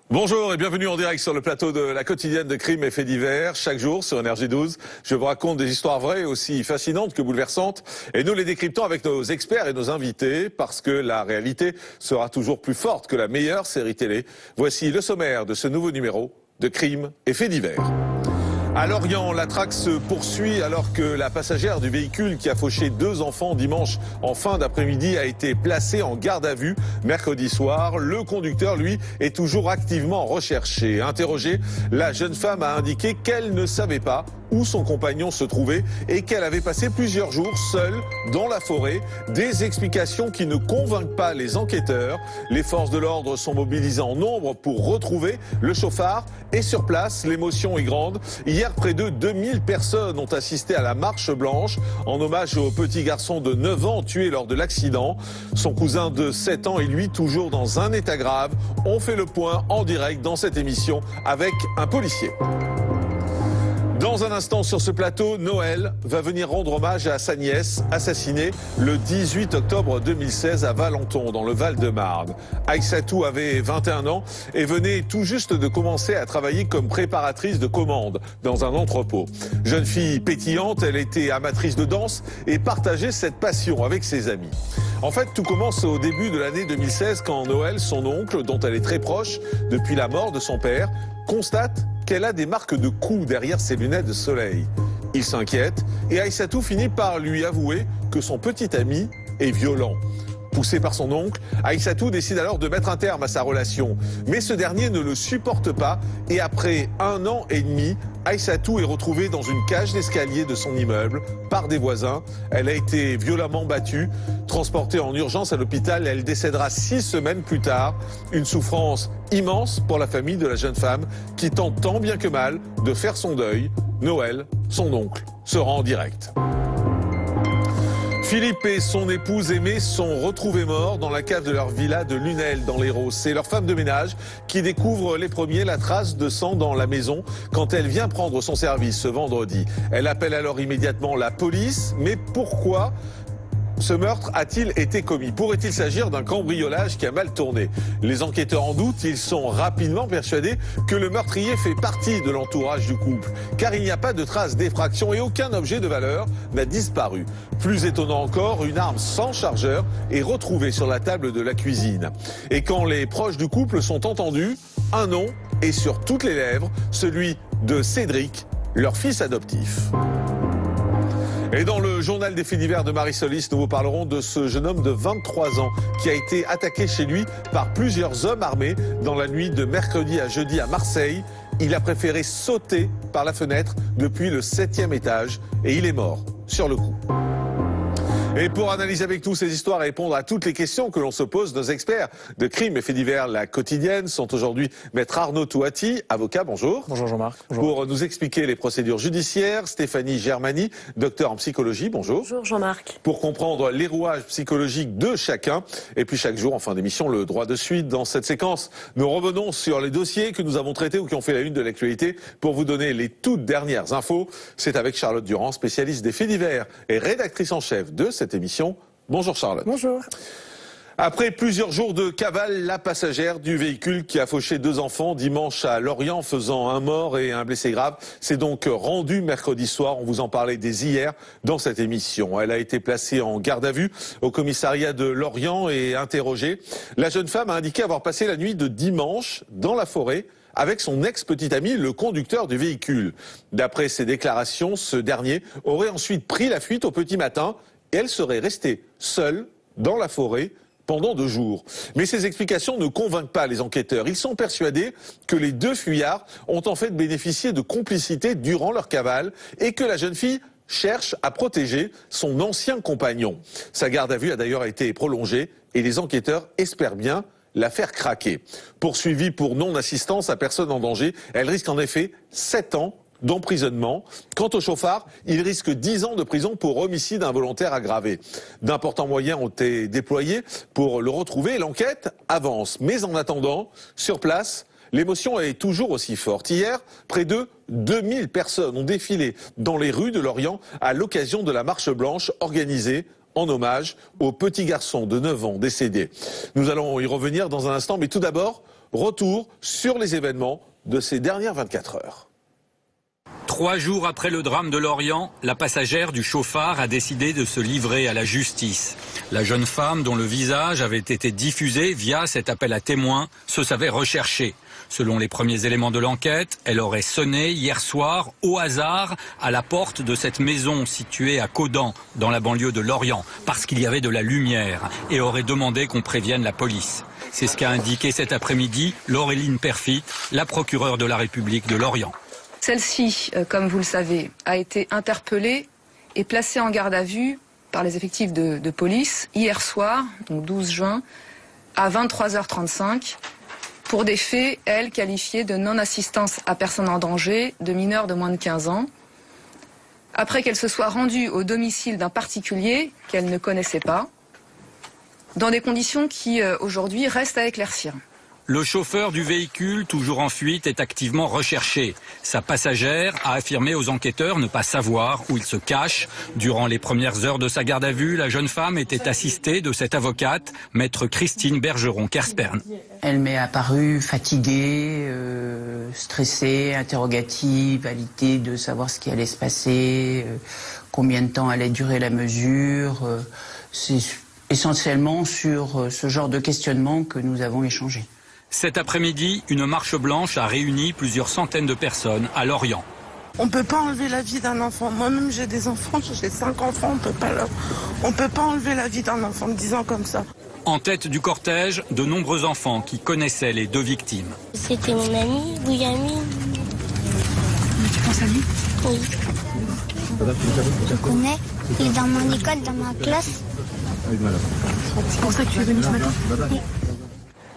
Bonjour et bienvenue en direct sur le plateau de la quotidienne de Crimes et Faits divers. Chaque jour sur Énergie 12, je vous raconte des histoires vraies aussi fascinantes que bouleversantes. Et nous les décryptons avec nos experts et nos invités parce que la réalité sera toujours plus forte que la meilleure série télé. Voici le sommaire de ce nouveau numéro de Crimes et Faits divers. À Lorient, la traque se poursuit alors que la passagère du véhicule qui a fauché 2 enfants dimanche en fin d'après-midi a été placée en garde à vue mercredi soir. Le conducteur, lui, est toujours activement recherché. Interrogée, la jeune femme a indiqué qu'elle ne savait pas où son compagnon se trouvait et qu'elle avait passé plusieurs jours seule dans la forêt. Des explications qui ne convainquent pas les enquêteurs. Les forces de l'ordre sont mobilisées en nombre pour retrouver le chauffard. Et sur place, l'émotion est grande. Hier, près de 2000 personnes ont assisté à la marche blanche en hommage au petit garçon de 9 ans tué lors de l'accident. Son cousin de 7 ans et lui toujours dans un état grave. On fait le point en direct dans cette émission avec un policier. Dans un instant sur ce plateau, Noël va venir rendre hommage à sa nièce, assassinée le 18 octobre 2016 à Valenton, dans le Val-de-Marne. Aïssatou avait 21 ans et venait tout juste de commencer à travailler comme préparatrice de commandes dans un entrepôt. Jeune fille pétillante, elle était amatrice de danse et partageait cette passion avec ses amis. En fait, tout commence au début de l'année 2016 quand Noël, son oncle, dont elle est très proche depuis la mort de son père, constate qu'elle a des marques de coups derrière ses lunettes de soleil. Il s'inquiète et Aïssatou finit par lui avouer que son petit ami est violent. Poussé par son oncle, Aïssatou décide alors de mettre un terme à sa relation. Mais ce dernier ne le supporte pas et après 1 an et demi, Aïssatou est retrouvée dans une cage d'escalier de son immeuble par des voisins. Elle a été violemment battue, transportée en urgence à l'hôpital. Elle décédera 6 semaines plus tard. Une souffrance immense pour la famille de la jeune femme qui tente tant bien que mal de faire son deuil. Noël, son oncle, sera en direct. Philippe et son épouse Aimée sont retrouvés morts dans la cave de leur villa de Lunel dans l'Hérault. C'est leur femme de ménage qui découvre les premiers la trace de sang dans la maison quand elle vient prendre son service ce vendredi. Elle appelle alors immédiatement la police. Mais pourquoi ce meurtre a-t-il été commis? Pourrait-il s'agir d'un cambriolage qui a mal tourné? Les enquêteurs en doutent, ils sont rapidement persuadés que le meurtrier fait partie de l'entourage du couple, car il n'y a pas de traces d'effraction et aucun objet de valeur n'a disparu. Plus étonnant encore, une arme sans chargeur est retrouvée sur la table de la cuisine. Et quand les proches du couple sont entendus, un nom est sur toutes les lèvres, celui de Cédric, leur fils adoptif. Et dans le journal des faits divers de Marie Solis, nous vous parlerons de ce jeune homme de 23 ans qui a été attaqué chez lui par plusieurs hommes armés dans la nuit de mercredi à jeudi à Marseille. Il a préféré sauter par la fenêtre depuis le 7e étage et il est mort sur le coup. Et pour analyser avec nous ces histoires et répondre à toutes les questions que l'on se pose, nos experts de Crimes et Faits divers, la quotidienne, sont aujourd'hui Maître Arnaud Touati, avocat, bonjour. Bonjour Jean-Marc. Pour nous expliquer les procédures judiciaires, Stéphanie Germani, docteur en psychologie, bonjour. Bonjour Jean-Marc. Pour comprendre les rouages psychologiques de chacun. Et puis chaque jour, en fin d'émission, le droit de suite. Dans cette séquence, nous revenons sur les dossiers que nous avons traités ou qui ont fait la une de l'actualité pour vous donner les toutes dernières infos. C'est avec Charlotte Durand, spécialiste des faits divers et rédactrice en chef de cette émission. Bonjour Charlotte. Bonjour. Après plusieurs jours de cavale, la passagère du véhicule qui a fauché 2 enfants dimanche à Lorient, faisant un mort et un blessé grave, s'est donc rendue mercredi soir. On vous en parlait dès hier dans cette émission. Elle a été placée en garde à vue au commissariat de Lorient et interrogée. La jeune femme a indiqué avoir passé la nuit de dimanche dans la forêt avec son ex-petit ami, le conducteur du véhicule. D'après ses déclarations, ce dernier aurait ensuite pris la fuite au petit matin et elle serait restée seule dans la forêt pendant 2 jours. Mais ces explications ne convainquent pas les enquêteurs. Ils sont persuadés que les 2 fuyards ont en fait bénéficié de complicité durant leur cavale et que la jeune fille cherche à protéger son ancien compagnon. Sa garde à vue a d'ailleurs été prolongée et les enquêteurs espèrent bien la faire craquer. Poursuivie pour non-assistance à personne en danger, elle risque en effet 7 ans d'emprisonnement. Quant au chauffard, il risque 10 ans de prison pour homicide involontaire aggravé. D'importants moyens ont été déployés pour le retrouver et l'enquête avance. Mais en attendant, sur place, l'émotion est toujours aussi forte. Hier, près de 2000 personnes ont défilé dans les rues de Lorient à l'occasion de la marche blanche organisée en hommage au petit garçon de 9 ans décédé. Nous allons y revenir dans un instant, mais tout d'abord, retour sur les événements de ces dernières 24 heures. 3 jours après le drame de Lorient, la passagère du chauffard a décidé de se livrer à la justice. La jeune femme, dont le visage avait été diffusé via cet appel à témoins, se savait recherchée. Selon les premiers éléments de l'enquête, elle aurait sonné hier soir au hasard à la porte de cette maison située à Caudan, dans la banlieue de Lorient, parce qu'il y avait de la lumière, et aurait demandé qu'on prévienne la police. C'est ce qu'a indiqué cet après-midi Laureline Perfit, la procureure de la République de Lorient. Celle-ci, comme vous le savez, a été interpellée et placée en garde à vue par les effectifs de police hier soir, donc 12 juin, à 23h35, pour des faits, elle, qualifiés de non-assistance à personne en danger de mineurs de moins de 15 ans, après qu'elle se soit rendue au domicile d'un particulier qu'elle ne connaissait pas, dans des conditions qui, aujourd'hui, restent à éclaircir. Le chauffeur du véhicule, toujours en fuite, est activement recherché. Sa passagère a affirmé aux enquêteurs ne pas savoir où il se cache. Durant les premières heures de sa garde à vue, la jeune femme était assistée de cette avocate, maître Christine Bergeron-Kerspern. Elle m'est apparue fatiguée, stressée, interrogative, à l'idée de savoir ce qui allait se passer, combien de temps allait durer la mesure. C'est essentiellement sur ce genre de questionnement que nous avons échangé. Cet après-midi, une marche blanche a réuni plusieurs centaines de personnes à Lorient. On ne peut pas enlever la vie d'un enfant. Moi-même, j'ai des enfants, j'ai 5 enfants, on peut pas enlever la vie d'un enfant de 10 ans comme ça. En tête du cortège, de nombreux enfants qui connaissaient les 2 victimes. C'était mon ami, Williamine. Tu penses à lui? Oui. Je le connais. Il est dans mon école, dans ma classe. C'est pour ça que tu es venu ce matin? Oui.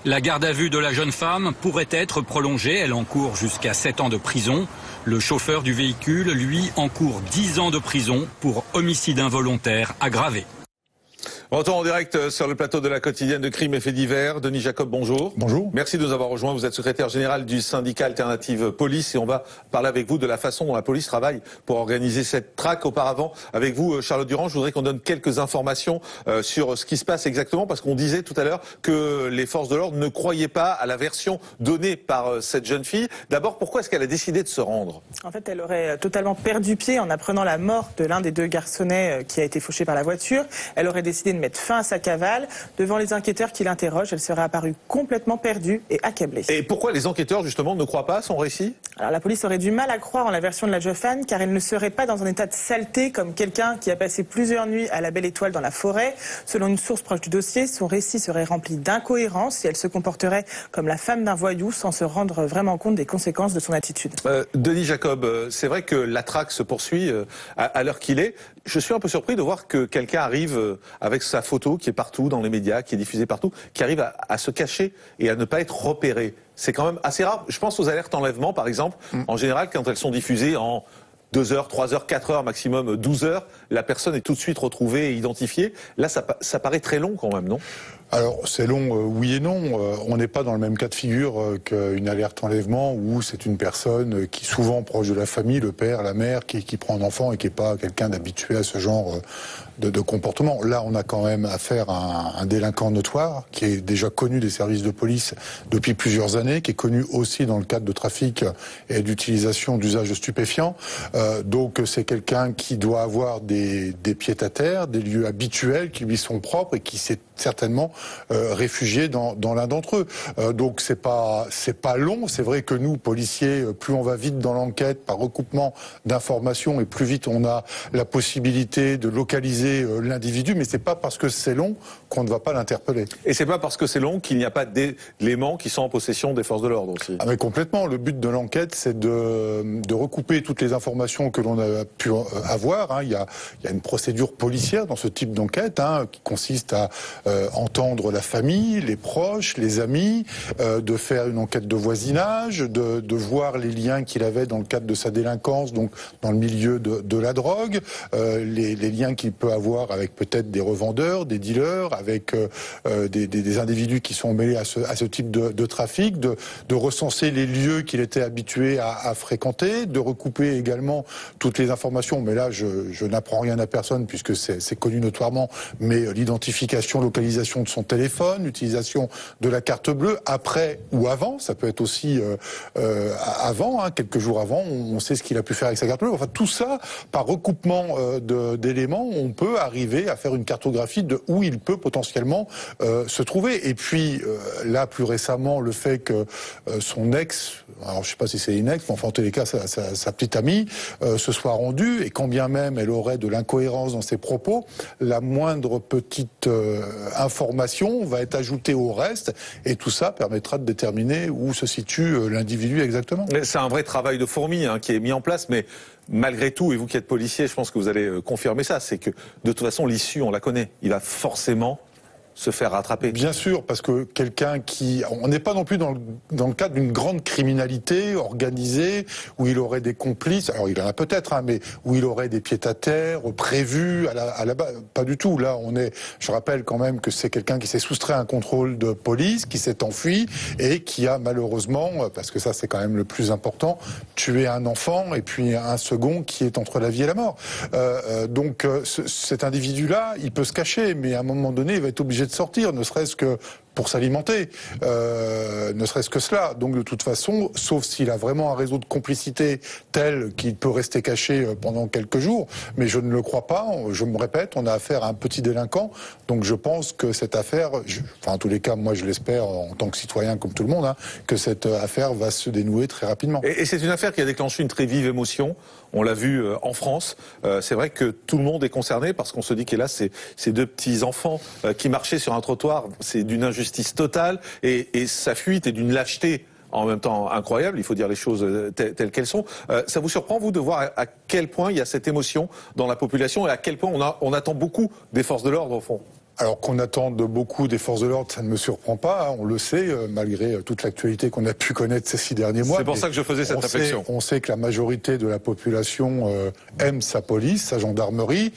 La garde à vue de la jeune femme pourrait être prolongée. Elle encourt jusqu'à 7 ans de prison. Le chauffeur du véhicule, lui, encourt 10 ans de prison pour homicide involontaire aggravé. Retour en direct sur le plateau de la quotidienne de Crime et Faits divers. Denis Jacob, bonjour. Bonjour. Merci de nous avoir rejoints. Vous êtes secrétaire général du syndicat Alternative Police et on va parler avec vous de la façon dont la police travaille pour organiser cette traque. Auparavant, avec vous, Charlotte Durand, je voudrais qu'on donne quelques informations sur ce qui se passe exactement parce qu'on disait tout à l'heure que les forces de l'ordre ne croyaient pas à la version donnée par cette jeune fille. D'abord, pourquoi est-ce qu'elle a décidé de se rendre? En fait, elle aurait totalement perdu pied en apprenant la mort de l'un des 2 garçonnets qui a été fauché par la voiture. Elle aurait décidé de mettre fin à sa cavale. Devant les enquêteurs qui l'interrogent, elle serait apparue complètement perdue et accablée. Et pourquoi les enquêteurs, justement, ne croient pas à son récit? Alors la police aurait du mal à croire en la version de la jeune femme car elle ne serait pas dans un état de saleté comme quelqu'un qui a passé plusieurs nuits à la Belle Étoile dans la forêt. Selon une source proche du dossier, son récit serait rempli d'incohérences et elle se comporterait comme la femme d'un voyou sans se rendre vraiment compte des conséquences de son attitude. Denis Jacob, c'est vrai que la traque se poursuit à l'heure qu'il est. Je suis un peu surpris de voir que quelqu'un arrive avec sa photo qui est partout dans les médias, qui est diffusée partout, qui arrive à se cacher et à ne pas être repéré. C'est quand même assez rare. Je pense aux alertes enlèvement, par exemple. En général, quand elles sont diffusées en 2 heures, 3 heures, 4 heures, maximum 12 heures, la personne est tout de suite retrouvée et identifiée. Là, ça paraît très long quand même, non? Alors, c'est long, oui et non. On n'est pas dans le même cas de figure qu'une alerte enlèvement où c'est une personne qui, souvent proche de la famille, le père, la mère, qui prend un enfant et qui n'est pas quelqu'un d'habitué à ce genre de comportement. Là, on a quand même affaire à un délinquant notoire qui est déjà connu des services de police depuis plusieurs années, qui est connu aussi dans le cadre de trafic et d'utilisation d'usage de stupéfiants. Donc, c'est quelqu'un qui doit avoir des pieds-à-terre, des lieux habituels qui lui sont propres et qui s'est certainement réfugié dans l'un d'entre eux. Donc c'est pas long. C'est vrai que nous, policiers, plus on va vite dans l'enquête par recoupement d'informations et plus vite on a la possibilité de localiser l'individu. Mais c'est pas parce que c'est long qu'on ne va pas l'interpeller. Et c'est pas parce que c'est long qu'il n'y a pas d'éléments qui sont en possession des forces de l'ordre aussi. Ah mais complètement. Le but de l'enquête, c'est de recouper toutes les informations que l'on a pu avoir. Il y a une procédure policière dans ce type d'enquête qui consiste à entendre d'entendre la famille, les proches, les amis, de faire une enquête de voisinage, de voir les liens qu'il avait dans le cadre de sa délinquance, donc dans le milieu de la drogue, les liens qu'il peut avoir avec peut-être des revendeurs, des dealers, avec des individus qui sont mêlés à ce type de trafic, de recenser les lieux qu'il était habitué à fréquenter, de recouper également toutes les informations, mais là je n'apprends rien à personne puisque c'est connu notoirement, mais l'identification, localisation de son téléphone, l'utilisation de la carte bleue, après ou avant, ça peut être aussi avant, quelques jours avant, on sait ce qu'il a pu faire avec sa carte bleue. Enfin, tout ça, par recoupement d'éléments, on peut arriver à faire une cartographie de où il peut potentiellement se trouver. Et puis, là, plus récemment, le fait que son ex, alors je sais pas si c'est une ex, mais enfin, en tous les cas, sa petite amie, se soit rendue, et quand bien même elle aurait de l'incohérence dans ses propos, la moindre petite information va être ajoutée au reste, et tout ça permettra de déterminer où se situe l'individu exactement. C'est un vrai travail de fourmi qui est mis en place, mais malgré tout, et vous qui êtes policier, je pense que vous allez confirmer ça, c'est que de toute façon l'issue, on la connaît. Il va forcément se faire rattraper. Bien sûr, parce que quelqu'un qui... On n'est pas non plus dans le cadre d'une grande criminalité organisée, où il aurait des complices, alors il en a peut-être, mais où il aurait des pieds-à-terre prévus à la base. Pas du tout. Là, je rappelle quand même que c'est quelqu'un qui s'est soustrait à un contrôle de police, qui s'est enfui, et qui a malheureusement, parce que ça c'est quand même le plus important, tué un enfant, et puis un second qui est entre la vie et la mort. Donc cet individu-là, il peut se cacher, mais à un moment donné, il va être obligé de sortir, ne serait-ce que pour s'alimenter, ne serait-ce que cela. Donc de toute façon, sauf s'il a vraiment un réseau de complicité tel qu'il peut rester caché pendant quelques jours, mais je ne le crois pas, je me répète, on a affaire à un petit délinquant, donc je pense que cette affaire, en tous les cas, moi je l'espère en tant que citoyen comme tout le monde, que cette affaire va se dénouer très rapidement. Et c'est une affaire qui a déclenché une très vive émotion, on l'a vu en France, c'est vrai que tout le monde est concerné parce qu'on se dit qu'hélas, ces deux petits enfants qui marchaient sur un trottoir, c'est d'une injustice totale, et sa fuite est d'une lâcheté en même temps incroyable, il faut dire les choses telles qu'elles sont. Ça vous surprend, vous, de voir à quel point il y a cette émotion dans la population et à quel point on attend beaucoup des forces de l'ordre, au fond? Alors qu'on attende beaucoup des forces de l'ordre, ça ne me surprend pas, on le sait, malgré toute l'actualité qu'on a pu connaître ces 6 derniers mois. C'est pour ça que je faisais cette réflexion. On sait que la majorité de la population aime sa police, sa gendarmerie.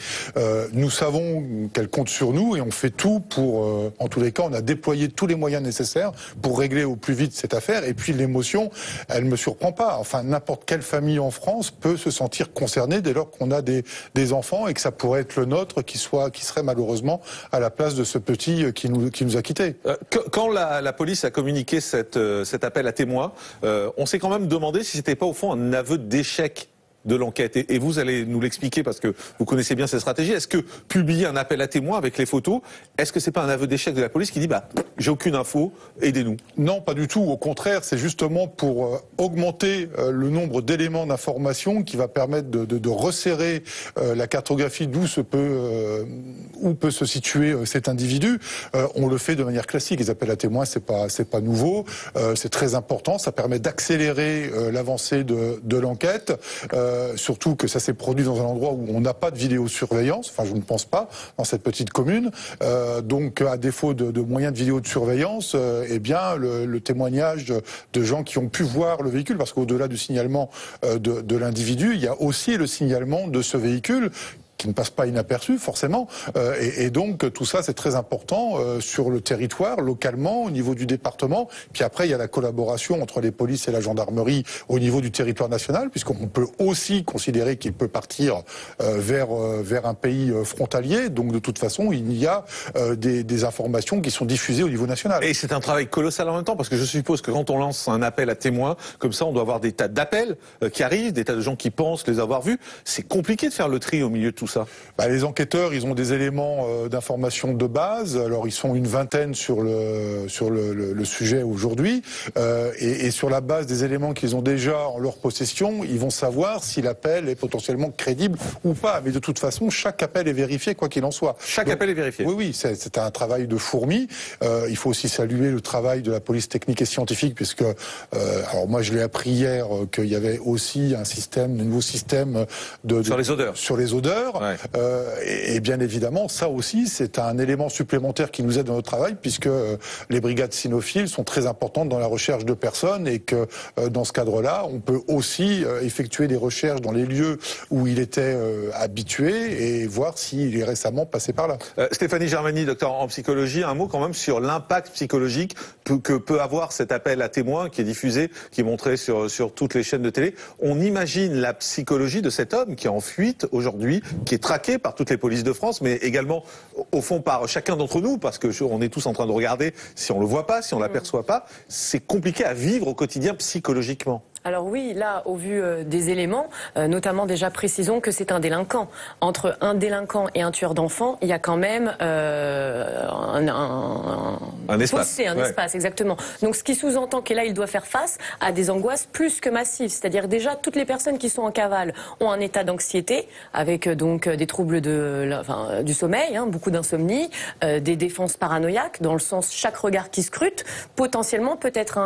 Nous savons qu'elle compte sur nous et on fait tout pour, en tous les cas, on a déployé tous les moyens nécessaires pour régler au plus vite cette affaire. Et puis l'émotion, elle me surprend pas. Enfin, n'importe quelle famille en France peut se sentir concernée dès lors qu'on a des enfants et que ça pourrait être le nôtre qui serait malheureusement à la place de ce petit qui nous a quittés. Quand la police a communiqué cet appel à témoins, on s'est quand même demandé si c'était pas au fond un aveu d'échec de l'enquête. Et vous allez nous l'expliquer parce que vous connaissez bien cette stratégie. Est-ce que publier un appel à témoins avec les photos, est-ce que c'est pas un aveu d'échec de la police qui dit j'ai aucune info, aidez-nous? Non, pas du tout. Au contraire, c'est justement pour augmenter le nombre d'éléments d'information qui va permettre de resserrer la cartographie où peut se situer cet individu. On le fait de manière classique. Les appels à témoins, c'est pas nouveau. C'est très important. Ça permet d'accélérer l'avancée de l'enquête. Surtout que ça s'est produit dans un endroit où on n'a pas de vidéosurveillance, enfin je ne pense pas, dans cette petite commune. Donc à défaut de moyens de vidéosurveillance, eh bien le témoignage de gens qui ont pu voir le véhicule, parce qu'au-delà du signalement de l'individu, il y a aussi le signalement de ce véhicule qui ne passe pas inaperçu forcément, et donc tout ça c'est très important sur le territoire, localement, au niveau du département. Puis après il y a la collaboration entre les polices et la gendarmerie au niveau du territoire national, puisqu'on peut aussi considérer qu'il peut partir vers un pays frontalier. Donc de toute façon il y a des informations qui sont diffusées au niveau national. Et c'est un travail colossal en même temps, parce que je suppose que quand on lance un appel à témoins comme ça, on doit avoir des tas d'appels qui arrivent, des tas de gens qui pensent les avoir vus. C'est compliqué de faire le tri au milieu de tout ça. Les enquêteurs, ils ont des éléments d'information de base. Alors ils sont une vingtaine sur le sujet aujourd'hui, et sur la base des éléments qu'ils ont déjà en leur possession, ils vont savoir si l'appel est potentiellement crédible ou pas. Mais de toute façon, chaque appel est vérifié, quoi qu'il en soit. Chaque appel est vérifié. Oui, c'est un travail de fourmi. Il faut aussi saluer le travail de la police technique et scientifique, puisque alors moi je l'ai appris hier qu'il y avait aussi un nouveau système sur les odeurs. Ouais. Et bien évidemment, ça aussi, c'est un élément supplémentaire qui nous aide dans notre travail, puisque les brigades cynophiles sont très importantes dans la recherche de personnes et que dans ce cadre-là, on peut aussi effectuer des recherches dans les lieux où il était habitué et voir s'il est récemment passé par là. Stéphanie Germani, docteur en psychologie, un mot quand même sur l'impact psychologique que peut avoir cet appel à témoins qui est diffusé, qui est montré sur toutes les chaînes de télé. On imagine la psychologie de cet homme qui est en fuite aujourd'hui, qui est traqué par toutes les polices de France, mais également au fond par chacun d'entre nous, parce que on est tous en train de regarder, si on le voit pas, si on l'aperçoit pas, c'est compliqué à vivre au quotidien psychologiquement. Alors oui, là, au vu des éléments, notamment déjà précisons que c'est un délinquant. Entre un délinquant et un tueur d'enfants, il y a quand même un espace. Fossé, un espace, exactement. Donc ce qui sous-entend que là, il doit faire face à des angoisses plus que massives. C'est-à-dire déjà, toutes les personnes qui sont en cavale ont un état d'anxiété, avec donc des troubles du sommeil, beaucoup d'insomnie, des défenses paranoïaques, dans le sens chaque regard qui scrute, potentiellement peut-être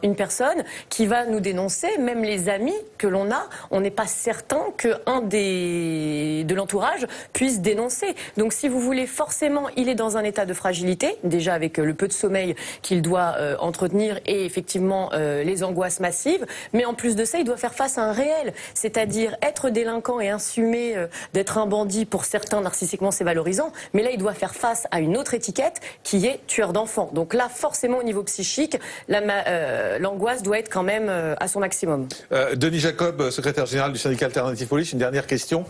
une personne qui va nous dénoncer. Même les amis que l'on a, on n'est pas certain qu'un de l'entourage puisse dénoncer. Donc si vous voulez, forcément, il est dans un état de fragilité, déjà avec le peu de sommeil qu'il doit entretenir et effectivement les angoisses massives, mais en plus de ça, il doit faire face à un réel, c'est-à-dire être délinquant et assumer d'être un bandit. Pour certains, narcissiquement, c'est valorisant, mais là, il doit faire face à une autre étiquette qui est tueur d'enfants. Donc là, forcément, au niveau psychique, l'angoisse doit être quand même à son maximum. Denis Jacob, secrétaire général du syndicat Alternative Police, une dernière question.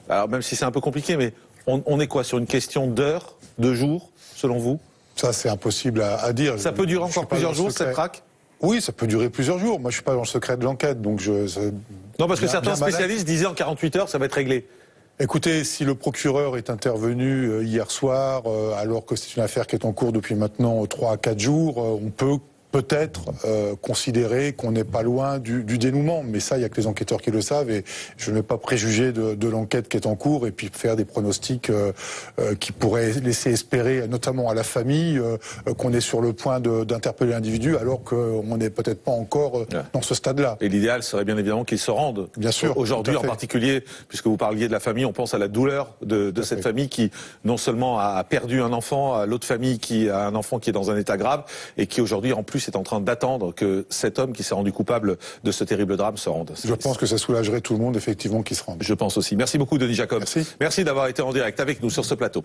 Alors même si c'est un peu compliqué, mais on est quoi sur une question d'heures, de jours, selon vous? Ça, c'est impossible à dire. Ça peut durer encore plusieurs jours, cette traque? Oui, ça peut durer plusieurs jours. Moi, je suis pas dans le secret de l'enquête, donc non, parce que certains spécialistes disaient en 48 heures, ça va être réglé. Écoutez, si le procureur est intervenu hier soir, alors que c'est une affaire qui est en cours depuis maintenant 3 à 4 jours, on peut peut-être considérer qu'on n'est pas loin du dénouement. Mais ça, il n'y a que les enquêteurs qui le savent et je ne vais pas préjuger de l'enquête qui est en cours et puis faire des pronostics qui pourraient laisser espérer, notamment à la famille, qu'on est sur le point d'interpeller l'individu alors qu'on n'est peut-être pas encore dans ce stade-là. Et l'idéal serait bien évidemment qu'ils se rendent. Bien sûr. Aujourd'hui en particulier, puisque vous parliez de la famille, on pense à la douleur de cette famille qui non seulement a perdu un enfant, à l'autre famille qui a un enfant qui est dans un état grave et qui aujourd'hui en plus est en train d'attendre que cet homme qui s'est rendu coupable de ce terrible drame se rende. Je pense que ça soulagerait tout le monde, effectivement, qui se rende. Je pense aussi. Merci beaucoup, Denis Jacob. Merci d'avoir été en direct avec nous sur ce plateau.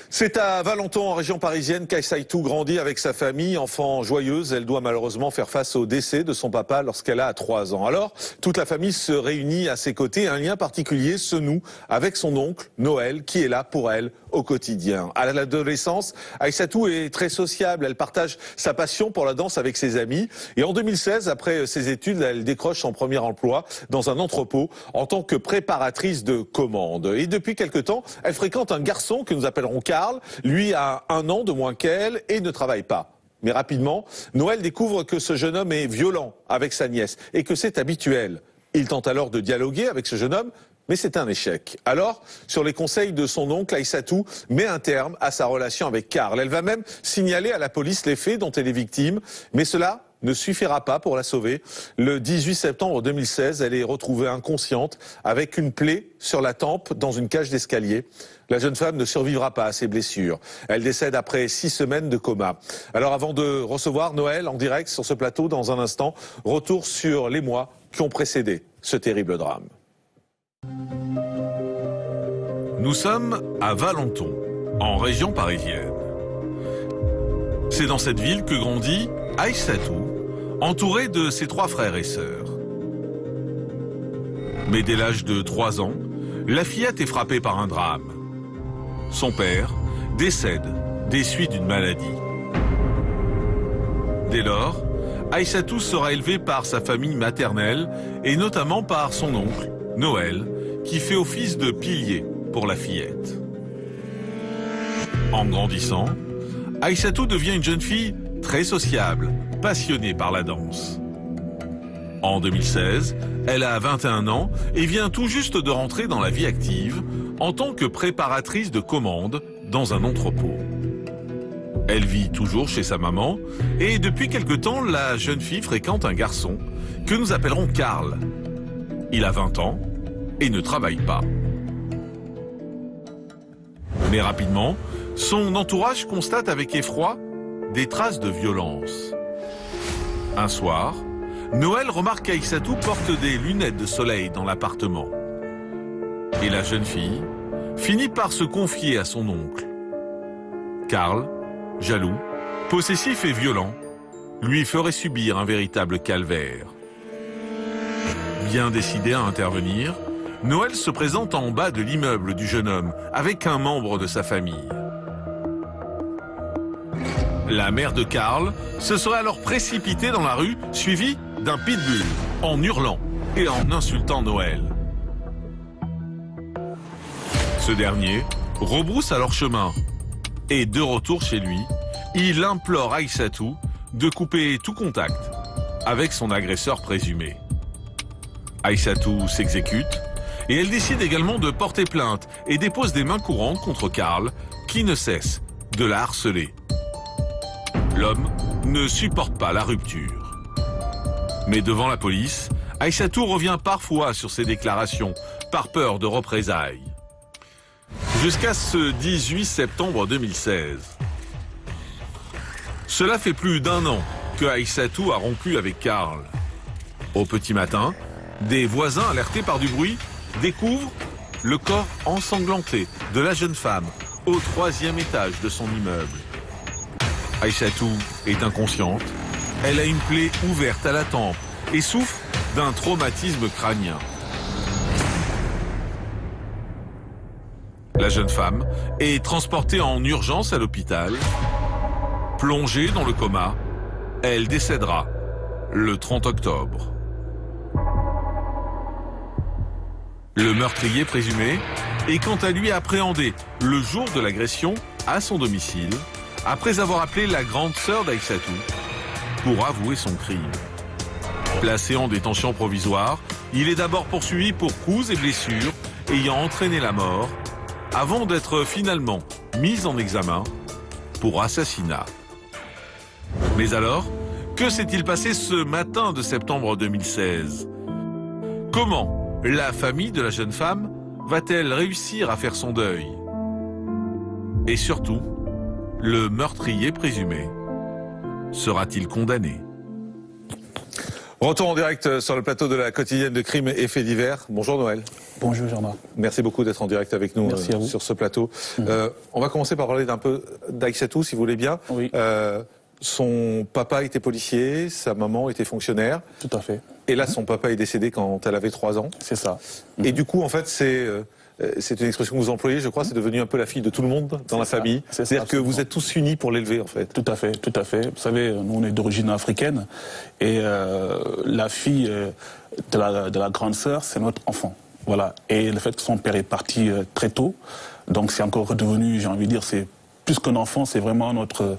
C'est à Valenton, en région parisienne, qu'Aïssatou grandit avec sa famille. Enfant joyeuse, elle doit malheureusement faire face au décès de son papa lorsqu'elle a 3 ans. Alors, toute la famille se réunit à ses côtés. Un lien particulier se noue avec son oncle, Noël, qui est là pour elle au quotidien. À l'adolescence, Aïssatou est très sociable. Elle partage sa passion pour la danse avec ses amis. Et en 2016, après ses études, elle décroche son premier emploi dans un entrepôt en tant que préparatrice de commandes. Et depuis quelque temps, elle fréquente un garçon que nous appellerons Karl. Lui a 1 an de moins qu'elle et ne travaille pas. Mais rapidement, Noël découvre que ce jeune homme est violent avec sa nièce et que c'est habituel. Il tente alors de dialoguer avec ce jeune homme, mais c'est un échec. Alors, sur les conseils de son oncle, Aïssatou met un terme à sa relation avec Karl. Elle va même signaler à la police les faits dont elle est victime, mais cela ne suffira pas pour la sauver. Le 18 septembre 2016, elle est retrouvée inconsciente avec une plaie sur la tempe dans une cage d'escalier. La jeune femme ne survivra pas à ses blessures. Elle décède après 6 semaines de coma. Alors avant de recevoir Noël en direct sur ce plateau dans un instant, retour sur les mois qui ont précédé ce terrible drame. Nous sommes à Valenton, en région parisienne. C'est dans cette ville que grandit Aïssatou, entourée de ses 3 frères et sœurs. Mais dès l'âge de 3 ans, la fillette est frappée par un drame. Son père décède des suites d'une maladie. Dès lors, Aïssatou sera élevée par sa famille maternelle et notamment par son oncle, Noël, qui fait office de pilier pour la fillette. En grandissant, Aïssatou devient une jeune fille très sociable, passionnée par la danse. En 2016, elle a 21 ans et vient tout juste de rentrer dans la vie active en tant que préparatrice de commandes dans un entrepôt. Elle vit toujours chez sa maman et depuis quelque temps, la jeune fille fréquente un garçon que nous appellerons Karl. Il a 20 ans et ne travaille pas. Mais rapidement, son entourage constate avec effroi des traces de violence. Un soir, Noël remarque qu'Aïssatou porte des lunettes de soleil dans l'appartement. Et la jeune fille finit par se confier à son oncle. Karl, jaloux, possessif et violent, lui ferait subir un véritable calvaire. Bien décidé à intervenir, Noël se présente en bas de l'immeuble du jeune homme avec un membre de sa famille. La mère de Karl se serait alors précipitée dans la rue, suivie d'un pitbull, en hurlant et en insultant Noël. Ce dernier rebrousse alors chemin et de retour chez lui, il implore Aïssatou de couper tout contact avec son agresseur présumé. Aïssatou s'exécute et elle décide également de porter plainte et dépose des mains courantes contre Karl qui ne cesse de la harceler. L'homme ne supporte pas la rupture. Mais devant la police, Aïssatou revient parfois sur ses déclarations par peur de représailles. Jusqu'à ce 18 septembre 2016. Cela fait plus d'un an que Aïssatou a rompu avec Karl. Au petit matin, des voisins alertés par du bruit découvrent le corps ensanglanté de la jeune femme au 3e étage de son immeuble. Aïssatou est inconsciente, elle a une plaie ouverte à la tempe et souffre d'un traumatisme crânien. La jeune femme est transportée en urgence à l'hôpital. Plongée dans le coma, elle décédera le 30 octobre. Le meurtrier présumé est quant à lui appréhendé le jour de l'agression à son domicile, après avoir appelé la grande sœur d'Aïssatou pour avouer son crime. Placé en détention provisoire, il est d'abord poursuivi pour coups et blessures ayant entraîné la mort, avant d'être finalement mis en examen pour assassinat. Mais alors, que s'est-il passé ce matin de septembre 2016? Comment la famille de la jeune femme va-t-elle réussir à faire son deuil? Et surtout, le meurtrier présumé sera-t-il condamné? Retour en direct sur le plateau de la quotidienne de Crimes et Faits divers. Bonjour Noël. Bonjour Jean-Marc. Merci beaucoup d'être en direct avec nous sur ce plateau. On va commencer par parler d'un peu d'Aïssatou, si vous voulez bien. Oui. Son papa était policier, sa maman était fonctionnaire. Tout à fait. Et là, son papa est décédé quand elle avait 3 ans. C'est ça. Et du coup, en fait, c'est une expression que vous employez, je crois, c'est devenu un peu la fille de tout le monde dans la famille. C'est-à-dire que vous êtes tous unis pour l'élever, en fait. Tout à fait, tout à fait. Vous savez, nous, on est d'origine africaine. Et la fille de la grande sœur, c'est notre enfant. Voilà. Et le fait que son père est parti très tôt, donc c'est encore redevenu, j'ai envie de dire, c'est plus qu'un enfant, c'est vraiment notre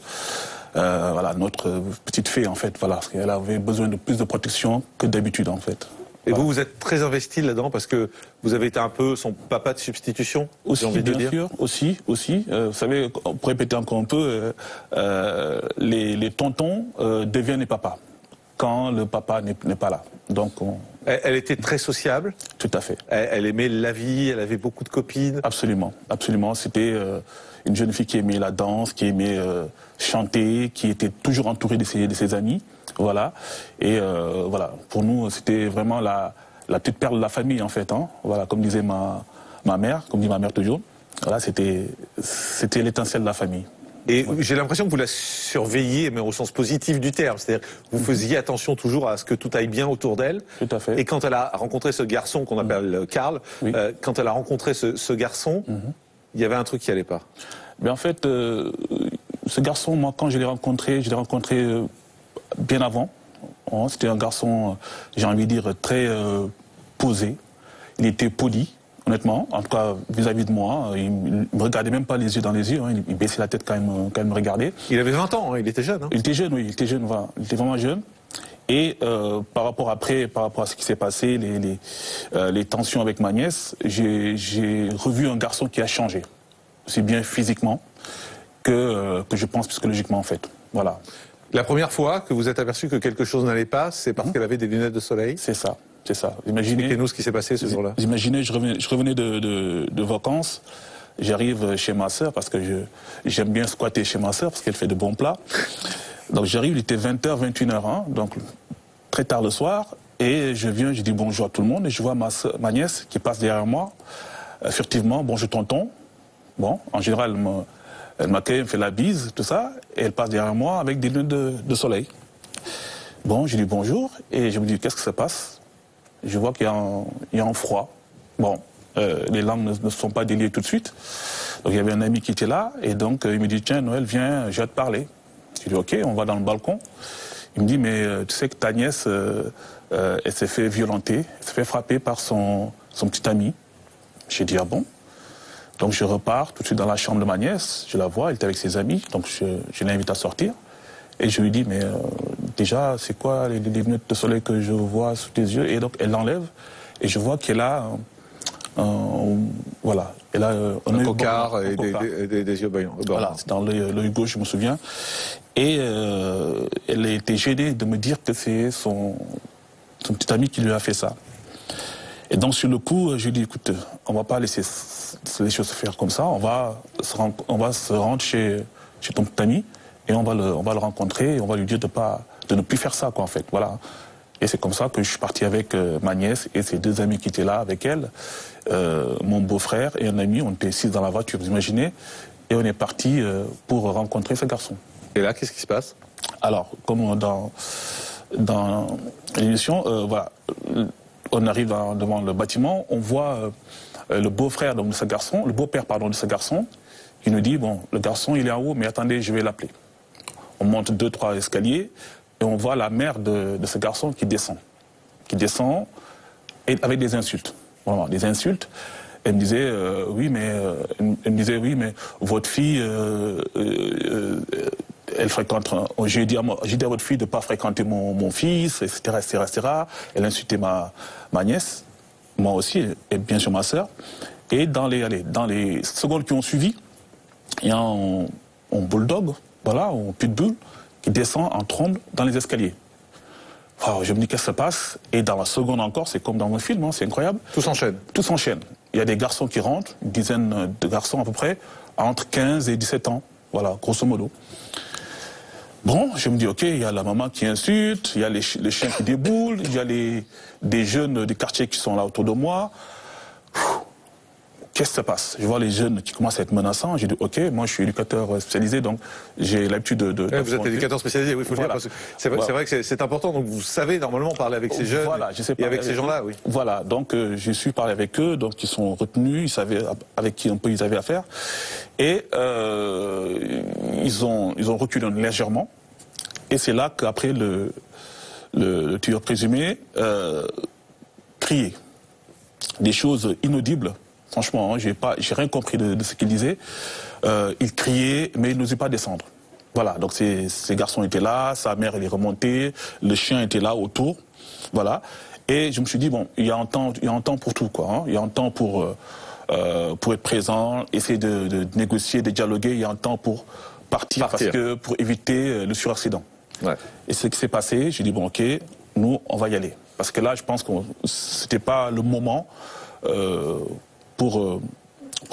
petite fée, en fait. Voilà. Parce qu'elle avait besoin de plus de protection que d'habitude, en fait. Et voilà. Vous êtes très investi là-dedans parce que vous avez été un peu son papa de substitution, aussi, bien sûr, aussi. Vous savez, pour répéter encore un peu, les tontons deviennent les papas quand le papa n'est pas là. Donc, elle était très sociable. Tout à fait. Elle aimait la vie, elle avait beaucoup de copines. Absolument, absolument. C'était une jeune fille qui aimait la danse, qui aimait chanter, qui était toujours entourée de ses amis. Voilà. Et voilà, pour nous, c'était vraiment la petite perle de la famille, en fait. Hein. Voilà, comme disait ma mère, comme dit ma mère toujours. Voilà, c'était l'étincelle de la famille. Et j'ai l'impression que vous la surveilliez, mais au sens positif du terme. C'est-à-dire que vous faisiez attention toujours à ce que tout aille bien autour d'elle. Tout à fait. Et quand elle a rencontré ce garçon qu'on appelle Karl, quand elle a rencontré ce garçon, il y avait un truc qui allait pas. Mais en fait, ce garçon, moi, quand je l'ai rencontré bien avant. C'était un garçon, j'ai envie de dire, très posé. Il était poli, honnêtement, en tout cas vis-à-vis de moi. Il ne me regardait même pas les yeux dans les yeux, il baissait la tête quand même me regardait. Il avait 20 ans, il était jeune. Hein. Il était jeune, oui, il était jeune, voilà. Il était vraiment jeune. Et par rapport à ce qui s'est passé, les tensions avec ma nièce, j'ai revu un garçon qui a changé, aussi bien physiquement que je pense psychologiquement, en fait. Voilà. La première fois que vous êtes aperçu que quelque chose n'allait pas, c'est parce qu'elle avait des lunettes de soleil. C'est ça, c'est ça. Imaginez. Expliquez-nous ce qui s'est passé ce jour-là. Imaginez, je revenais de vacances. j'arrive chez ma sœur, parce que j'aime bien squatter chez ma sœur, parce qu'elle fait de bons plats. Donc j'arrive, il était 20h, 21h, hein, donc très tard le soir, et je viens, je dis bonjour à tout le monde, et je vois ma nièce qui passe derrière moi, furtivement, bonjour tonton. Bon, en général, elle m'accueille, elle me fait la bise, tout ça, et elle passe derrière moi avec des lunettes de soleil. Bon, je dis bonjour, et je me dis, qu'est-ce que ça passe? Je vois qu'il y a un froid. Bon, les langues ne sont pas déliées tout de suite. Donc il y avait un ami qui était là, et donc il me dit, tiens, Noël, viens, je vais te parler. Je dis, ok, on va dans le balcon. Il me dit, mais tu sais que ta nièce, elle s'est fait violenter, elle s'est fait frapper par son petit ami. J'ai dit, ah bon? Donc je repars tout de suite dans la chambre de ma nièce, je la vois, elle était avec ses amis, donc je l'invite à sortir. Et je lui dis, mais déjà, c'est quoi les lunettes de soleil que je vois sous tes yeux? Et donc elle l'enlève, et je vois qu'elle a, voilà, elle a un cocard et des yeux baillants. Voilà, c'est dans l'œil gauche, je me souviens. Et elle a été gênée de me dire que c'est son petit ami qui lui a fait ça. Et donc sur le coup, je lui dis, écoute, on va pas laisser les choses se faire comme ça, on va se rendre chez ton petit ami, et on va le rencontrer, et on va lui dire de ne plus faire ça, quoi, en fait, voilà. Et c'est comme ça que je suis parti avec ma nièce et ses deux amis qui étaient là avec elle, mon beau-frère et un ami, on était 6 dans la voiture, vous imaginez, et on est parti pour rencontrer ce garçon. Et là, qu'est-ce qui se passe? Alors, comme dans l'émission, voilà, on arrive devant le bâtiment, on voit le beau-frère de ce garçon, le beau-père, pardon, de ce garçon, qui nous dit, bon, le garçon, il est en haut, mais attendez, je vais l'appeler. On monte 2-3 escaliers, et on voit la mère de ce garçon qui descend, et avec des insultes, vraiment, des insultes. Elle me disait, oui, mais votre fille, elle fréquente. J'ai dit à votre fille de ne pas fréquenter mon fils, etc. Elle insultait ma nièce, moi aussi, et bien sûr ma sœur. Et dans les secondes qui ont suivi, il y a un bulldog, voilà, un pitbull, qui descend en trombe dans les escaliers. Alors, je me dis, qu'est-ce qui se passe? Et dans la seconde encore, c'est comme dans un film, hein, c'est incroyable. Tout s'enchaîne. Tout s'enchaîne. Il y a des garçons qui rentrent, une dizaine de garçons à peu près, entre 15 et 17 ans, voilà, grosso modo. Bon, je me dis, ok, il y a la maman qui insulte, il y a les chiens qui déboulent, il y a des jeunes des quartiers qui sont là autour de moi. Qu'est-ce qui se passe? Je vois les jeunes qui commencent à être menaçants. J'ai dit, ok, moi je suis éducateur spécialisé, donc j'ai l'habitude de vous êtes éducateur spécialisé, oui, il faut le dire, parce que c'est vrai que c'est important, donc vous savez normalement parler avec ces jeunes, voilà, et avec ces gens-là, oui. Voilà, donc j'ai su parler avec eux, donc ils sont retenus, ils savaient avec qui un peu ils avaient affaire, et ils ont reculé légèrement, et c'est là qu'après le tueur présumé criait des choses inaudibles. Franchement, hein, j'ai rien compris de ce qu'il disait. Il criait, mais il n'osait pas descendre. Voilà, donc ces garçons étaient là, sa mère elle est remontée, le chien était là autour, voilà. Et je me suis dit, bon, il y a un temps pour tout, quoi. Hein. Il y a un temps pour être présent, essayer de négocier, de dialoguer. Il y a un temps pour partir. Pour éviter le suraccident. Ouais. Et ce qui s'est passé, j'ai dit, bon, ok, nous, on va y aller. Parce que là, je pense que c'était pas le moment pour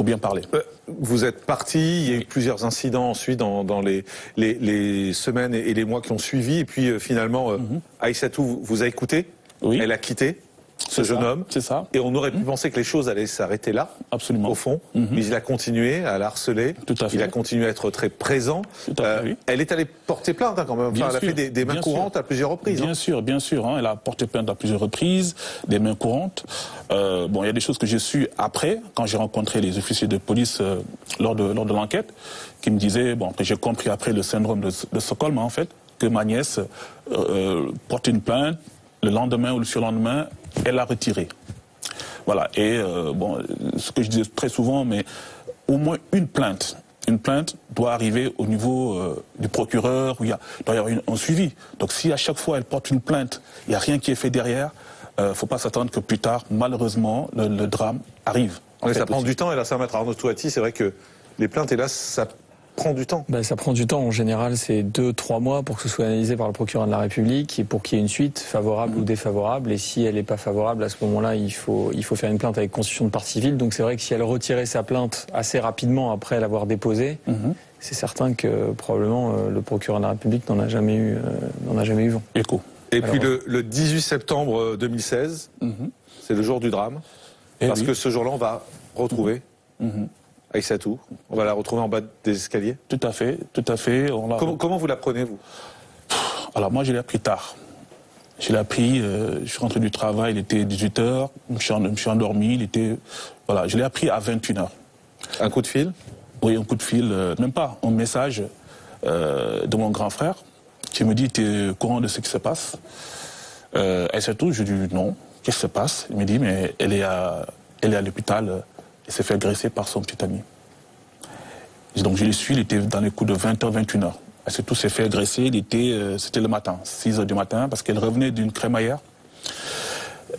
bien parler. Vous êtes parti, il y a eu plusieurs incidents ensuite dans les semaines et les mois qui ont suivi, et puis finalement, Aïssatou vous a écouté, oui. Elle a quitté ce jeune homme, c'est ça. Et on aurait pu penser que les choses allaient s'arrêter là, absolument, au fond, mais il a continué à la harceler, tout à fait. Il a continué à être très présent. Tout à fait, oui. Elle est allée porter plainte quand même, enfin, elle a fait des mains courantes à plusieurs reprises. Bien sûr, hein, elle a porté plainte à plusieurs reprises, des mains courantes. Bon, il y a des choses que j'ai su après, quand j'ai rencontré les officiers de police lors de l'enquête, qui me disaient, bon, que j'ai compris après le syndrome de Stockholm, en fait, que ma nièce portait une plainte, le lendemain ou le surlendemain, elle a retiré. Voilà, et bon, ce que je disais très souvent, mais au moins une plainte doit arriver au niveau du procureur, où il doit y avoir un suivi. Donc si à chaque fois elle porte une plainte, il n'y a rien qui est fait derrière, il ne faut pas s'attendre que plus tard, malheureusement, le drame arrive. Mais ça prend du temps, et là ça va mettre Arnaud Touati, c'est vrai que les plaintes, hélas, ça prend du temps. Ça prend du temps. En général, c'est 2-3 mois pour que ce soit analysé par le procureur de la République et pour qu'il y ait une suite favorable ou défavorable. Et si elle n'est pas favorable, à ce moment-là, il faut faire une plainte avec constitution de partie civile. Donc c'est vrai que si elle retirait sa plainte assez rapidement après l'avoir déposée, c'est certain que probablement le procureur de la République n'en a jamais eu vent. Écho. Et puis le 18 septembre 2016, c'est le jour du drame. Parce que ce jour-là, on va retrouver Aïssatou. On va la retrouver en bas des escaliers. Tout à fait, tout à fait. Comment vous la prenez, vous? Alors moi, je l'ai appris tard. Je l'ai appris, je suis rentré du travail, il était 18h, je me suis endormi, voilà, je l'ai appris à 21h. Un coup de fil? Oui, un coup de fil, même pas, un message de mon grand frère qui me dit, tu es au courant de ce qui se passe? Aïssatou, je lui dis non, qu'est-ce qui se passe? Il me dit, mais elle est à l'hôpital, elle s'est fait agresser par son petit ami. Donc je le suis, il était dans les coups de 20h, 21h. Aïssatou s'est fait agresser, c'était le matin, 6h du matin, parce qu'elle revenait d'une crémaillère.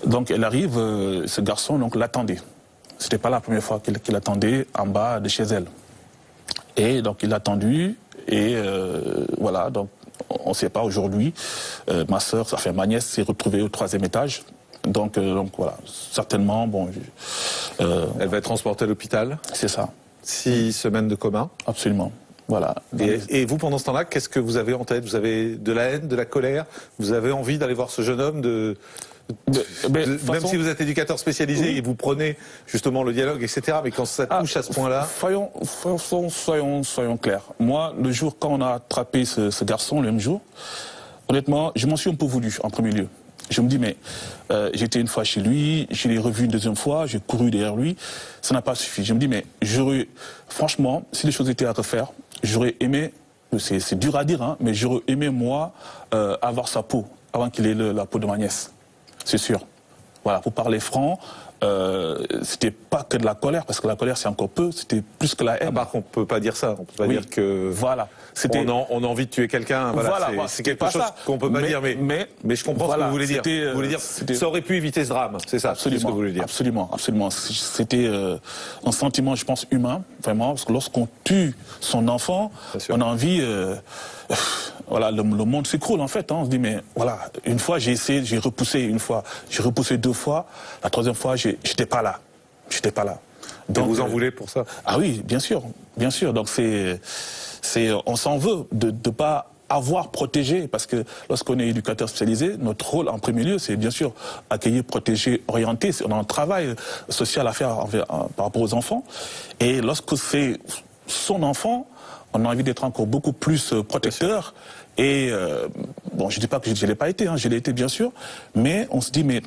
Donc elle arrive, ce garçon l'attendait. C'était pas la première fois qu'il l'attendait en bas de chez elle. Et donc il l'a attendu, et voilà, donc on ne sait pas aujourd'hui. Ma nièce s'est retrouvée au 3e étage. Donc voilà, certainement, bon... elle va être transportée à l'hôpital. C'est ça. 6 semaines de coma. Absolument. Voilà. Et vous, pendant ce temps-là, qu'est-ce que vous avez en tête? Vous avez de la haine, de la colère? Vous avez envie d'aller voir ce jeune homme même si vous êtes éducateur spécialisé et vous prenez justement le dialogue, etc. Mais quand ça touche à ce point-là... Soyons clairs. Moi, le jour quand on a attrapé ce garçon, le même jour, honnêtement, je m'en suis un peu voulu en premier lieu. Je me dis, mais j'étais une fois chez lui, je l'ai revu une deuxième fois, j'ai couru derrière lui, ça n'a pas suffi. Je me dis, mais franchement, si les choses étaient à refaire, j'aurais aimé, c'est dur à dire, hein, mais j'aurais aimé, moi, avoir sa peau, avant qu'il ait la peau de ma nièce. C'est sûr. Voilà, pour parler franc, c'était pas que de la colère, parce que la colère c'est encore peu, c'était plus que la haine. Par contre, on peut pas dire ça, on peut pas dire que... Voilà. On a envie de tuer quelqu'un, voilà, c'est quelque chose qu'on peut pas dire, mais je comprends ce que vous voulez dire. Vous voulez dire, ça aurait pu éviter ce drame, c'est ça, absolument, ce que vous voulez dire. Absolument, absolument. C'était un sentiment, je pense, humain, vraiment, parce que lorsqu'on tue son enfant, on a envie... voilà, le monde s'écroule en fait. Hein. On se dit, mais voilà, une fois j'ai essayé, j'ai repoussé une fois, j'ai repoussé 2 fois, la 3e fois, j'étais pas là. J'étais pas là. Donc vous en voulez pour ça? Ah oui, bien sûr, bien sûr. Donc on s'en veut de ne pas avoir protégé, parce que lorsqu'on est éducateur spécialisé, notre rôle en premier lieu, c'est bien sûr accueillir, protéger, orienter. On a un travail social à faire par rapport aux enfants. Et lorsque c'est son enfant, on a envie d'être encore beaucoup plus protecteur. Et bon, je ne dis pas que je ne l'ai pas été, hein, je l'ai été bien sûr, mais on se dit, mais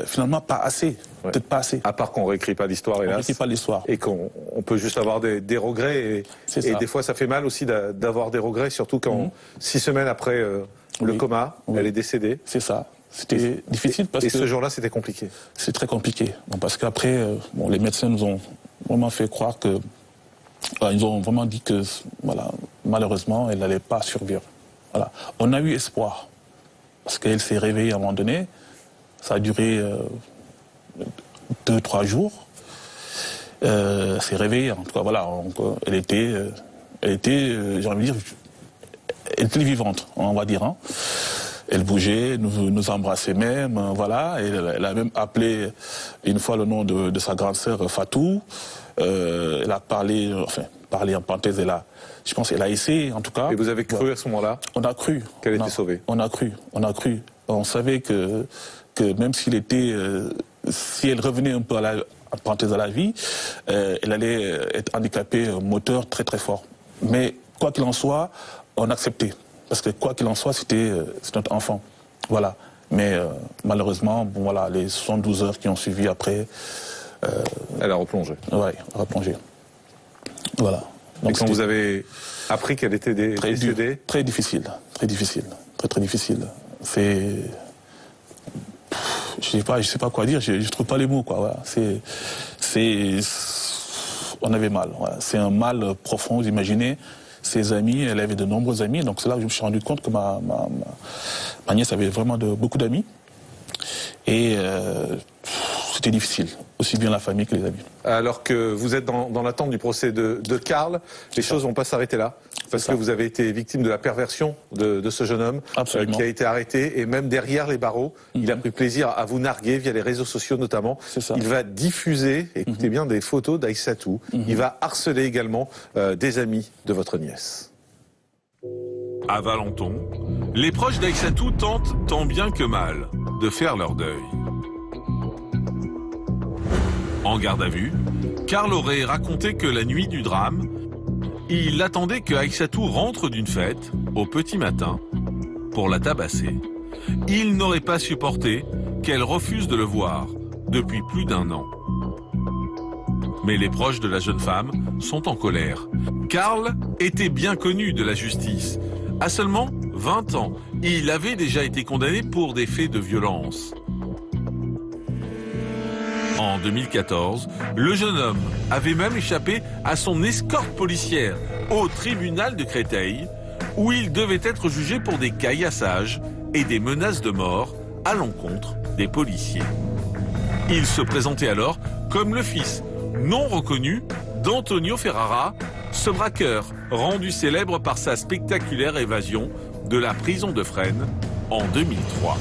finalement pas assez, peut-être pas assez. À part qu'on ne réécrit pas l'histoire, hélas. On ne réécrit pas l'histoire. Et qu'on peut juste avoir des regrets. Et des fois, ça fait mal aussi d'avoir des regrets, surtout quand 6 semaines après le coma, elle est décédée. C'est ça. C'était difficile parce que... Et ce jour-là, c'était compliqué. C'est très compliqué. Bon, parce qu'après, les médecins nous ont vraiment fait croire que... ils ont vraiment dit que, voilà, malheureusement, elle n'allait pas survivre. Voilà. On a eu espoir, parce qu'elle s'est réveillée à un moment donné. Ça a duré 2-3 jours. Elle s'est réveillée, en tout cas, voilà. Elle était, j'ai envie de dire, elle était vivante, on va dire. Hein. Elle bougeait, nous embrassait même, voilà. Elle a même appelé une fois le nom de sa grande sœur Fatou. Elle a parlé en parenthèse, je pense qu'elle a essayé, en tout cas. Et vous avez cru à ce moment-là? On a cru. Qu'elle était sauvée? On a cru. On savait que même si elle revenait un peu en parenthèse à la vie, elle allait être handicapée moteur très très fort. Mais quoi qu'il en soit, on acceptait. Parce que quoi qu'il en soit, c'est notre enfant. Voilà. Mais malheureusement, bon, voilà, les 72 heures qui ont suivi après... elle a replongé. Oui, elle a replongé. Voilà. Donc, et quand vous avez appris qu'elle était décédée? Très difficile. Très difficile. Très très difficile. C'est... Je sais pas quoi dire, je trouve pas les mots, quoi. Voilà. On avait mal. Voilà. C'est un mal profond, vous imaginez. Ses amis, elle avait de nombreux amis, donc c'est là que je me suis rendu compte que ma nièce avait vraiment beaucoup d'amis. Et c'était difficile. aussi bien la famille que les amis. Alors que vous êtes dans l'attente du procès de Karl, les choses vont pas s'arrêter là. Parce que vous avez été victime de la perversion de ce jeune homme qui a été arrêté. Et même derrière les barreaux, il a pris plaisir à vous narguer via les réseaux sociaux notamment. Il va diffuser, écoutez bien, des photos d'Aïssatou. Il va harceler également des amis de votre nièce. À Valenton, les proches d'Aïssatou tentent tant bien que mal de faire leur deuil. En garde à vue, Karl aurait raconté que la nuit du drame, il attendait que Aïssatou rentre d'une fête au petit matin pour la tabasser. Il n'aurait pas supporté qu'elle refuse de le voir depuis plus d'1 an. Mais les proches de la jeune femme sont en colère. Karl était bien connu de la justice. À seulement 20 ans, il avait déjà été condamné pour des faits de violence. En 2014, le jeune homme avait même échappé à son escorte policière au tribunal de Créteil, où il devait être jugé pour des caillassages et des menaces de mort à l'encontre des policiers. Il se présentait alors comme le fils non reconnu d'Antonio Ferrara, ce braqueur rendu célèbre par sa spectaculaire évasion de la prison de Fresnes en 2003.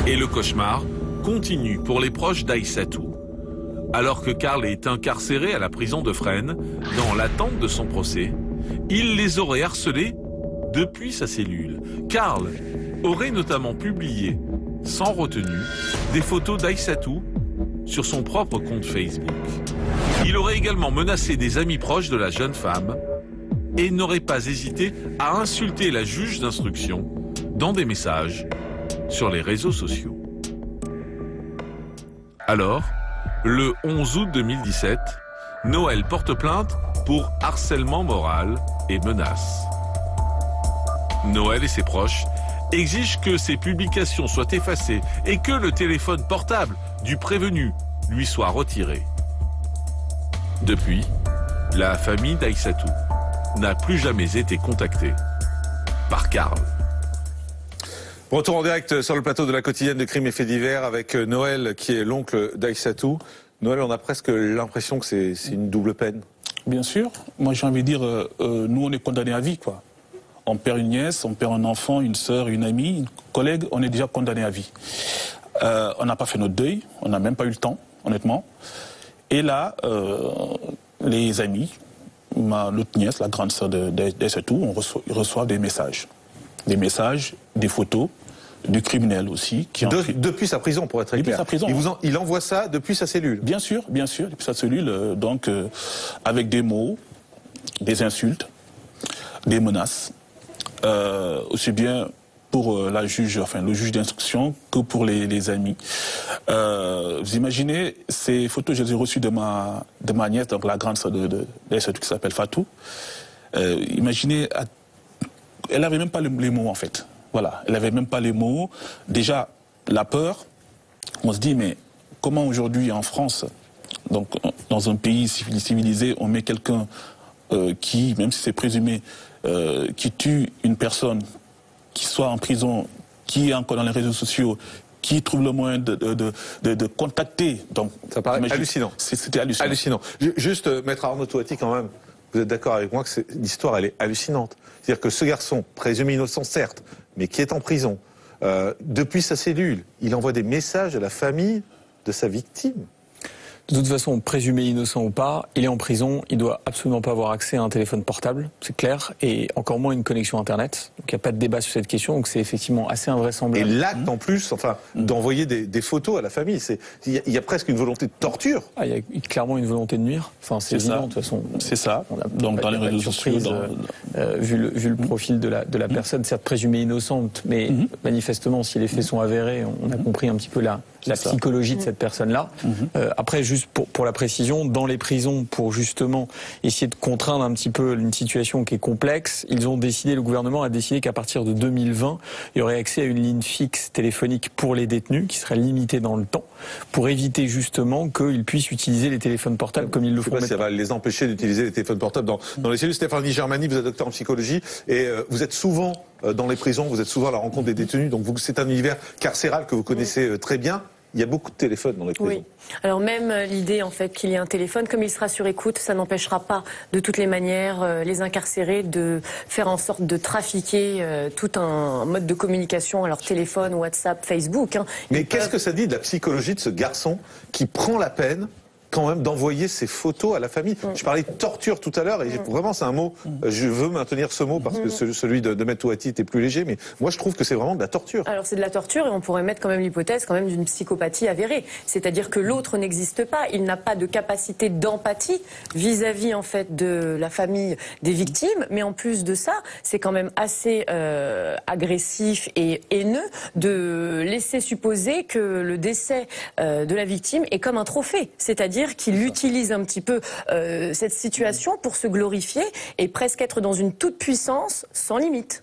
Et le cauchemar continue pour les proches d'Aïssatou. Alors que Karl est incarcéré à la prison de Fresnes, dans l'attente de son procès, il les aurait harcelés depuis sa cellule. Karl aurait notamment publié, sans retenue, des photos d'Aïssatou sur son propre compte Facebook. Il aurait également menacé des amis proches de la jeune femme et n'aurait pas hésité à insulter la juge d'instruction dans des messages sur les réseaux sociaux. Alors, le 11 août 2017, Noël porte plainte pour harcèlement moral et menaces. Noël et ses proches exigent que ses publications soient effacées et que le téléphone portable du prévenu lui soit retiré. Depuis, la famille d'Aïssatou n'a plus jamais été contactée par Karl. Retour en direct sur le plateau de la quotidienne de Crimes et Faits divers avec Noël qui est l'oncle d'Aïssatou. Noël, on a presque l'impression que c'est une double peine. Bien sûr. Moi j'ai envie de dire, nous on est condamnés à vie quoi. On perd une nièce, on perd un enfant, une sœur, une amie, une collègue, on est déjà condamné à vie. On n'a pas fait notre deuil, on n'a même pas eu le temps, honnêtement. Et là, les amis, notre nièce, la grande sœur d'Aïssatou, reçoivent des messages. Des messages, des photos, du criminel aussi. Depuis sa prison, pour être très clair. Depuis sa prison. Il envoie ça depuis sa cellule. Bien sûr, depuis sa cellule, donc avec des mots, des insultes, des menaces, aussi bien pour la juge, enfin le juge d'instruction, que pour les amis. Vous imaginez, ces photos, je les ai reçues de ma nièce, donc la grande sœur d'Aïssatou qui s'appelle Fatou. Imaginez, elle n'avait même pas les mots en fait. Voilà, elle n'avait même pas les mots. Déjà, la peur, on se dit, mais comment aujourd'hui en France, donc dans un pays civilisé, on met quelqu'un qui, même si c'est présumé, qui tue une personne, qui soit en prison, qui est encore dans les réseaux sociaux, qui trouve le moyen de contacter. Donc, ça paraît hallucinant. C'était hallucinant. Juste, Maître Arnaud Touati, quand même, vous êtes d'accord avec moi que l'histoire, elle est hallucinante. C'est-à-dire que ce garçon, présumé innocent certes, mais qui est en prison, depuis sa cellule, il envoie des messages à la famille de sa victime. De toute façon, présumé innocent ou pas, il est en prison, il doit absolument pas avoir accès à un téléphone portable, c'est clair, et encore moins une connexion Internet. Donc il n'y a pas de débat sur cette question, donc c'est effectivement assez invraisemblable. Et l'acte en plus, enfin, d'envoyer des photos à la famille, il y a presque une volonté de torture. Ah, il y a clairement une volonté de nuire. Enfin, c'est évident, de toute façon. C'est ça. Donc dans les réseaux sociaux, vu le profil de la personne, certes présumée innocente, mais manifestement, si les faits sont avérés, on a compris un petit peu la psychologie de cette personne-là. Après, juste pour la précision, dans les prisons, pour justement essayer de contraindre un petit peu une situation qui est complexe, le gouvernement a décidé qu'à partir de 2020, il y aurait accès à une ligne fixe téléphonique pour les détenus, qui serait limitée dans le temps, pour éviter justement qu'ils puissent utiliser les téléphones portables comme ils le font maintenant. Ça va les empêcher d'utiliser les téléphones portables dans les cellules. Stéphanie Germani, vous êtes docteur en psychologie, et vous êtes souvent dans les prisons, vous êtes souvent à la rencontre des détenus, donc c'est un univers carcéral que vous connaissez très bien. il y a beaucoup de téléphones dans les prisons. Oui. Alors même l'idée en fait qu'il y ait un téléphone, comme il sera sur écoute, ça n'empêchera pas de toutes les manières les incarcérés de faire en sorte de trafiquer tout un mode de communication, alors téléphone, WhatsApp, Facebook. Hein. Mais qu'est-ce que ça dit de la psychologie de ce garçon qui prend la peine quand même d'envoyer ses photos à la famille? Je parlais de torture tout à l'heure, et vraiment c'est un mot, je veux maintenir ce mot parce que celui de Maître Touati était plus léger, mais moi je trouve que c'est vraiment de la torture. Alors c'est de la torture, et on pourrait mettre quand même l'hypothèse quand même d'une psychopathie avérée, c'est-à-dire que l'autre n'existe pas, il n'a pas de capacité d'empathie vis-à-vis en fait de la famille des victimes, mais en plus de ça, c'est quand même assez agressif et haineux de laisser supposer que le décès de la victime est comme un trophée, c'est-à-dire qu'il utilise un petit peu cette situation pour se glorifier et presque être dans une toute-puissance sans limite.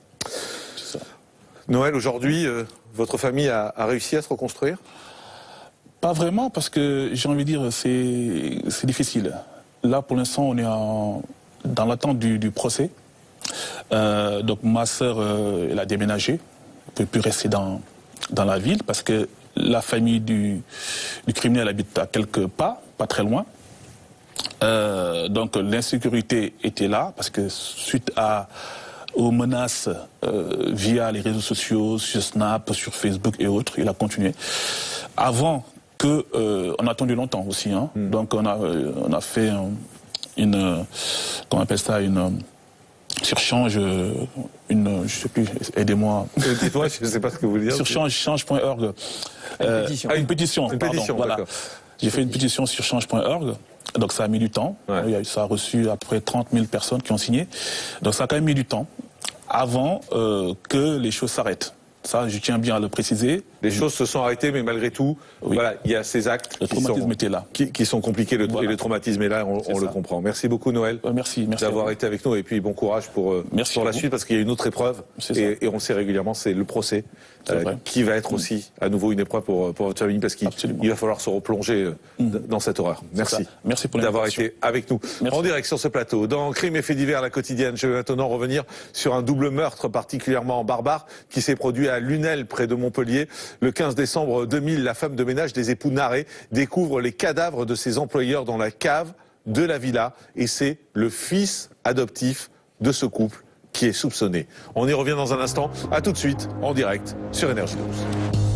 Noël, aujourd'hui, votre famille a réussi à se reconstruire? Pas vraiment, parce que j'ai envie de dire, c'est difficile. Là, pour l'instant, on est dans l'attente du procès. Donc ma sœur, elle a déménagé, elle ne peut plus rester dans la ville, parce que la famille du criminel habite à quelques pas très loin. Donc l'insécurité était là, parce que suite aux menaces via les réseaux sociaux, sur Snap, sur Facebook et autres, il a continué. Avant que... on a attendu longtemps aussi, hein. Donc on a fait comment on appelle ça, une surchange, je sais plus, aidez-moi. Dites-moi, je ne sais pas ce que vous voulez dire. Surchange.org. Une pétition. Voilà. J'ai fait une pétition sur change.org, donc ça a mis du temps. Ouais. Ça a reçu à peu près 30 000 personnes qui ont signé. Donc ça a quand même mis du temps avant que les choses s'arrêtent. Ça, je tiens bien à le préciser. Les choses se sont arrêtées, mais malgré tout, voilà, il y a ces actes qui sont compliqués, et le traumatisme est là, on le comprend. Merci beaucoup, Noël, merci d'avoir été avec nous, et puis bon courage pour la suite, parce qu'il y a une autre épreuve, et on le sait régulièrement, c'est le procès, qui va être aussi à nouveau une épreuve pour votre famille, parce qu'il va falloir se replonger dans cette horreur. Merci. Merci pour d'avoir été avec nous. En direct sur ce plateau. Dans Crime et Faits divers, la quotidienne, je vais maintenant revenir sur un double meurtre particulièrement barbare qui s'est produit à Lunel, près de Montpellier. Le 15 décembre 2000, la femme de ménage des époux Naré découvre les cadavres de ses employeurs dans la cave de la villa, et c'est le fils adoptif de ce couple qui est soupçonné. On y revient dans un instant. À tout de suite, en direct sur Énergie 12.